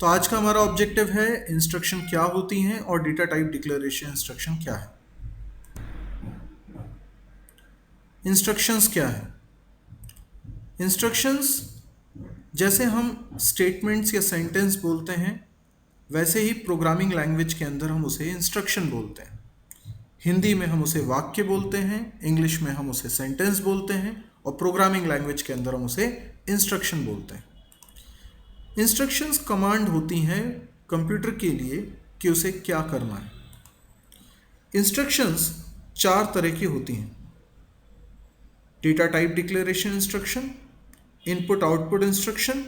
तो आज का हमारा ऑब्जेक्टिव है इंस्ट्रक्शन क्या होती हैं और डेटा टाइप डिक्लेरेशन इंस्ट्रक्शन क्या है। इंस्ट्रक्शंस क्या है? इंस्ट्रक्शंस जैसे हम स्टेटमेंट्स या सेंटेंस बोलते हैं वैसे ही प्रोग्रामिंग लैंग्वेज के अंदर हम उसे इंस्ट्रक्शन बोलते हैं। हिंदी में हम उसे वाक्य बोलते हैं, इंग्लिश में हम उसे सेंटेंस बोलते हैं और प्रोग्रामिंग लैंग्वेज के अंदर हम उसे इंस्ट्रक्शन बोलते हैं। इंस्ट्रक्शंस कमांड होती हैं कंप्यूटर के लिए कि उसे क्या करना है। इंस्ट्रक्शंस चार तरह की होती हैं: data type declaration instruction, input output instruction,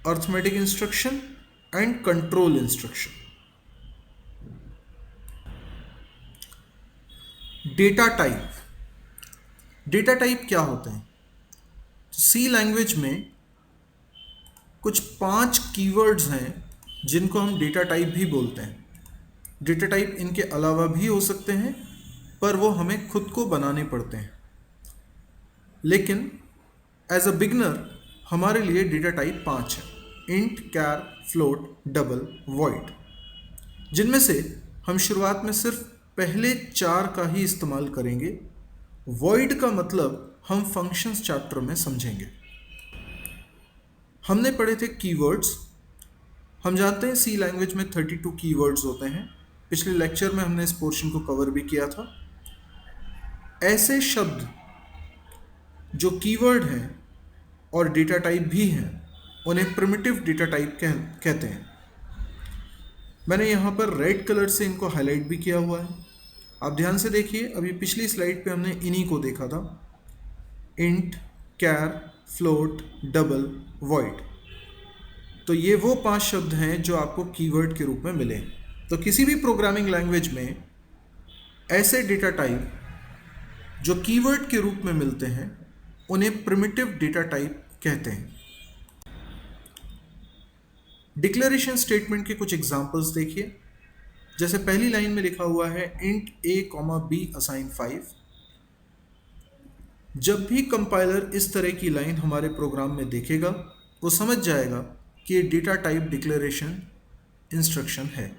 arithmetic instruction and control instruction. Data type क्या होते हैं? सी लैंग्वेज में कुछ 5 कीवर्ड्स हैं जिनको हम डेटा टाइप भी बोलते हैं। डेटा टाइप इनके अलावा भी हो सकते हैं पर वो हमें खुद को बनाने पड़ते हैं, लेकिन एज अ बिगनर हमारे लिए डेटा टाइप 5 है: इंट, कैर, फ्लोट, डबल, वॉइड। जिनमें से हम शुरुआत में सिर्फ पहले 4 का ही इस्तेमाल करेंगे। वॉइड का मतलब हम फंक्शंस चैप्टर में समझेंगे। हमने पढ़े थे कीवर्ड्स। हम जानते हैं सी लैंग्वेज में 32 कीवर्ड्स होते हैं। पिछले लेक्चर में हमने इस पोर्शन को कवर भी किया था। ऐसे शब्द जो कीवर्ड हैं और डेटा टाइप भी हैं उन्हें प्रिमिटिव डेटा टाइप कहते हैं। मैंने यहाँ पर रेड कलर से इनको हाईलाइट भी किया हुआ है। आप ध्यान से देखिए, अभी पिछली स्लाइड पे हमने इन्हीं को देखा था: इंट, कैर, फ्लोट, डबल, वॉइड। तो ये वो 5 शब्द हैं जो आपको कीवर्ड के रूप में मिले। तो किसी भी प्रोग्रामिंग लैंग्वेज में ऐसे डेटा टाइप जो कीवर्ड के रूप में मिलते हैं उन्हें प्रिमिटिव डेटा टाइप कहते हैं। डिक्लेरेशन स्टेटमेंट के कुछ एग्जांपल्स देखिए। जैसे पहली लाइन में लिखा हुआ है इंट a, b असाइन 5। जब भी कंपाइलर इस तरह की लाइन हमारे प्रोग्राम में देखेगा वो समझ जाएगा कि ये डेटा टाइप डिक्लेरेशन इंस्ट्रक्शन है,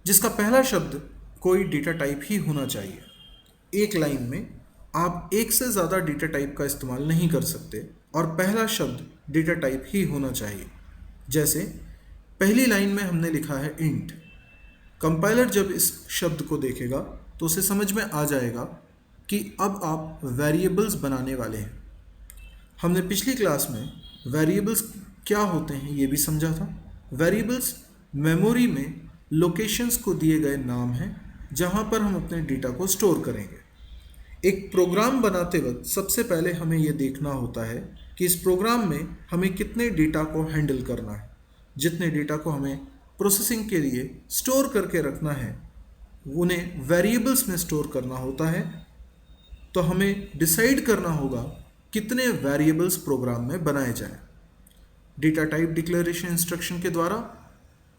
जिसका पहला शब्द कोई डेटा टाइप ही होना चाहिए। एक लाइन में आप एक से ज़्यादा डेटा टाइप का इस्तेमाल नहीं कर सकते और पहला शब्द डेटा टाइप ही होना चाहिए। जैसे पहली लाइन में हमने लिखा है इंट। कंपाइलर जब इस शब्द को देखेगा तो उसे समझ में आ जाएगा कि अब आप वेरिएबल्स बनाने वाले हैं। हमने पिछली क्लास में वेरिएबल्स क्या होते हैं ये भी समझा था। वेरिएबल्स मेमोरी में लोकेशंस को दिए गए नाम हैं जहां पर हम अपने डेटा को स्टोर करेंगे। एक प्रोग्राम बनाते वक्त सबसे पहले हमें यह देखना होता है कि इस प्रोग्राम में हमें कितने डेटा को हैंडल करना है। जितने डेटा को हमें प्रोसेसिंग के लिए स्टोर करके रखना है उन्हें वेरिएबल्स में स्टोर करना होता है। तो हमें डिसाइड करना होगा कितने वेरिएबल्स प्रोग्राम में बनाए जाएं। डेटा टाइप डिक्लेरेशन इंस्ट्रक्शन के द्वारा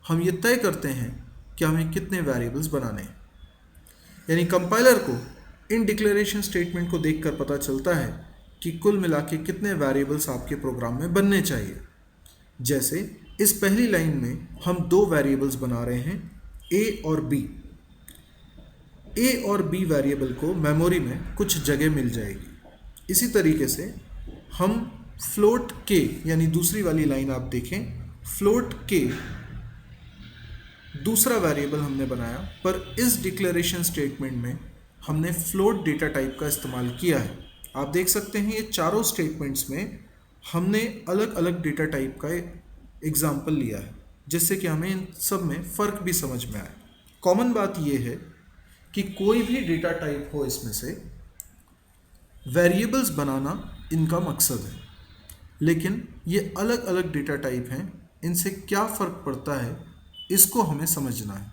हम ये तय करते हैं कि हमें कितने वेरिएबल्स बनाने हैं। यानी कंपाइलर को इन डिक्लेरेशन स्टेटमेंट को देखकर पता चलता है कि कुल मिला के कितने वेरिएबल्स आपके प्रोग्राम में बनने चाहिए। जैसे इस पहली लाइन में हम 2 वेरिएबल्स बना रहे हैं, a और b। a और b वेरिएबल को मेमोरी में कुछ जगह मिल जाएगी। इसी तरीके से हम फ्लोट k, यानी दूसरी वाली लाइन आप देखें, फ्लोट k दूसरा वेरिएबल हमने बनाया, पर इस डिक्लेरेशन स्टेटमेंट में हमने फ्लोट डेटा टाइप का इस्तेमाल किया है। आप देख सकते हैं ये चारों स्टेटमेंट्स में हमने अलग अलग डेटा टाइप का एग्जाम्पल लिया है, जिससे कि हमें इन सब में फ़र्क भी समझ में आए। कॉमन बात यह है कि कोई भी डेटा टाइप हो, इसमें से वेरिएबल्स बनाना इनका मकसद है, लेकिन ये अलग अलग डेटा टाइप हैं। इनसे क्या फ़र्क पड़ता है इसको हमें समझना है।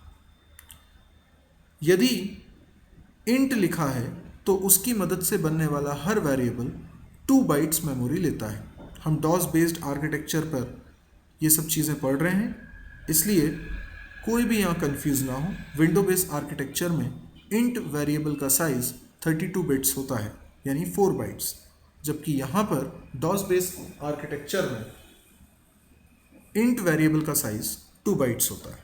यदि इंट लिखा है तो उसकी मदद से बनने वाला हर वेरिएबल 2 बाइट्स मेमोरी लेता है। हम डॉस बेस्ड आर्किटेक्चर पर ये सब चीज़ें पढ़ रहे हैं, इसलिए कोई भी यहाँ कंफ्यूज ना हो। विंडो बेस्ड आर्किटेक्चर में इंट वेरिएबल का साइज़ 32 बिट्स होता है, यानी 4 बाइट्स, जबकि यहाँ पर डॉस बेस्ड आर्किटेक्चर में इंट वेरिएबल का साइज़ 2 बाइट्स होता है।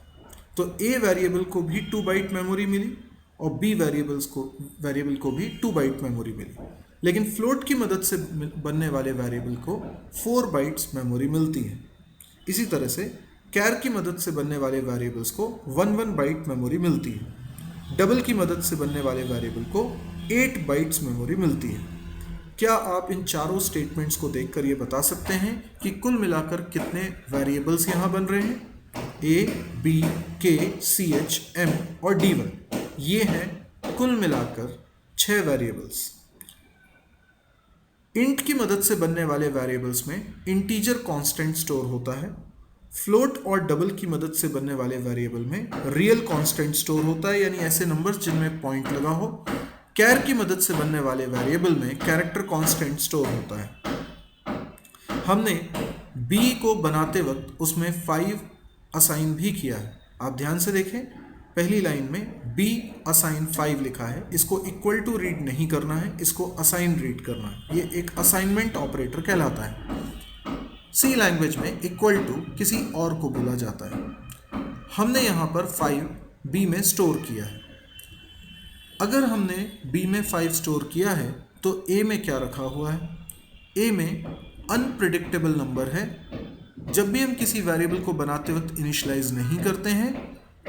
तो ए वेरिएबल को भी 2 बाइट मेमोरी मिली और बी वेरिएबल को भी 2 बाइट मेमोरी मिली, लेकिन फ्लोट की मदद से बनने वाले वेरिएबल को 4 बाइट्स मेमोरी मिलती है। इसी तरह से कैर की मदद से बनने वाले वेरिएबल्स को 1 बाइट मेमोरी मिलती है। डबल की मदद से बनने वाले वेरिएबल को 8 बाइट्स मेमोरी मिलती है। क्या आप इन चारों स्टेटमेंट्स को देखकर ये बता सकते हैं कि कुल मिलाकर कितने वेरिएबल्स यहाँ बन रहे हैं? ए, बी, के, सी, एच, एम और D1, ये हैं कुल मिलाकर 6 वेरिएबल्स। इंट की मदद से बनने वाले वेरिएबल्स में इंटीजर कांस्टेंट स्टोर होता है। फ्लोट और डबल की मदद से बनने वाले वेरिएबल में रियल कांस्टेंट स्टोर होता है, यानी ऐसे नंबर्स जिनमें पॉइंट लगा हो। कैर की मदद से बनने वाले वेरिएबल में कैरेक्टर कांस्टेंट स्टोर होता है। हमने बी को बनाते वक्त उसमें 5 असाइन भी किया है। आप ध्यान से देखें, पहली लाइन में बी असाइन 5 लिखा है। इसको इक्वल टू रीड नहीं करना है, इसको असाइन रीड करना है। ये एक असाइनमेंट ऑपरेटर कहलाता है। सी लैंग्वेज में इक्वल टू किसी और को बोला जाता है। हमने यहाँ पर 5 बी में स्टोर किया है। अगर हमने बी में 5 स्टोर किया है तो ए में क्या रखा हुआ है? ए में अनप्रिडिक्टेबल नंबर है। जब भी हम किसी वेरिएबल को बनाते वक्त इनिशियलाइज नहीं करते हैं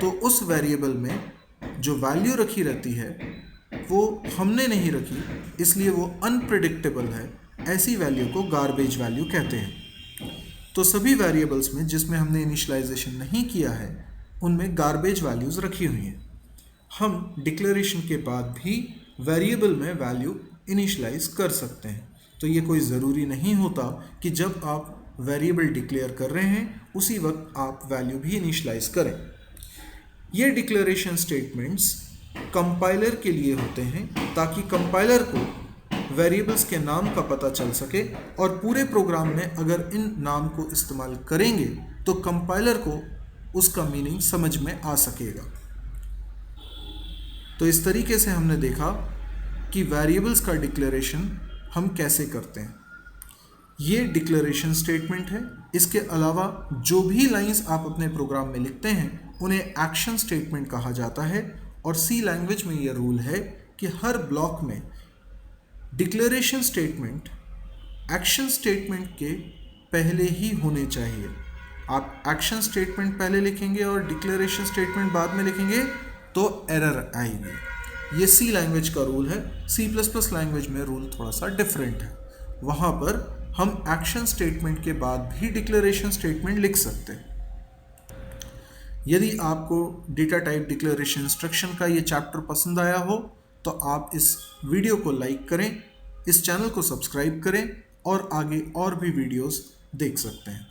तो उस वेरिएबल में जो वैल्यू रखी रहती है वो हमने नहीं रखी, इसलिए वो अनप्रिडिक्टेबल है। ऐसी वैल्यू को गार्बेज वैल्यू कहते हैं। तो सभी वेरिएबल्स में जिसमें हमने इनिशियलाइजेशन नहीं किया है उनमें गार्बेज वैल्यूज़ रखी हुई हैं। हम डिक्लेरेशन के बाद भी वेरिएबल में वैल्यू इनिशियलाइज कर सकते हैं। तो ये कोई ज़रूरी नहीं होता कि जब आप वेरिएबल डिक्लेयर कर रहे हैं उसी वक्त आप वैल्यू भी इनिशियलाइज करें। ये डिक्लेरेशन स्टेटमेंट्स कंपाइलर के लिए होते हैं ताकि कंपाइलर को वेरिएबल्स के नाम का पता चल सके, और पूरे प्रोग्राम में अगर इन नाम को इस्तेमाल करेंगे तो कंपाइलर को उसका मीनिंग समझ में आ सकेगा। तो इस तरीके से हमने देखा कि वेरिएबल्स का डिक्लेरेशन हम कैसे करते हैं। ये डिक्लेरेशन स्टेटमेंट है। इसके अलावा जो भी लाइंस आप अपने प्रोग्राम में लिखते हैं उन्हें एक्शन स्टेटमेंट कहा जाता है, और सी लैंग्वेज में यह रूल है कि हर ब्लॉक में डिक्लेरेशन स्टेटमेंट एक्शन स्टेटमेंट के पहले ही होने चाहिए। आप एक्शन स्टेटमेंट पहले लिखेंगे और डिक्लेरेशन स्टेटमेंट बाद में लिखेंगे तो एरर आएगी। ये सी लैंग्वेज का रूल है। C++ लैंग्वेज में रूल थोड़ा सा डिफरेंट है। वहाँ पर हम एक्शन स्टेटमेंट के बाद भी डिक्लेरेशन स्टेटमेंट लिख सकते हैं। यदि आपको डेटा टाइप डिक्लेरेशन इंस्ट्रक्शन का ये चैप्टर पसंद आया हो तो आप इस वीडियो को लाइक करें, इस चैनल को सब्सक्राइब करें और आगे और भी वीडियोस देख सकते हैं।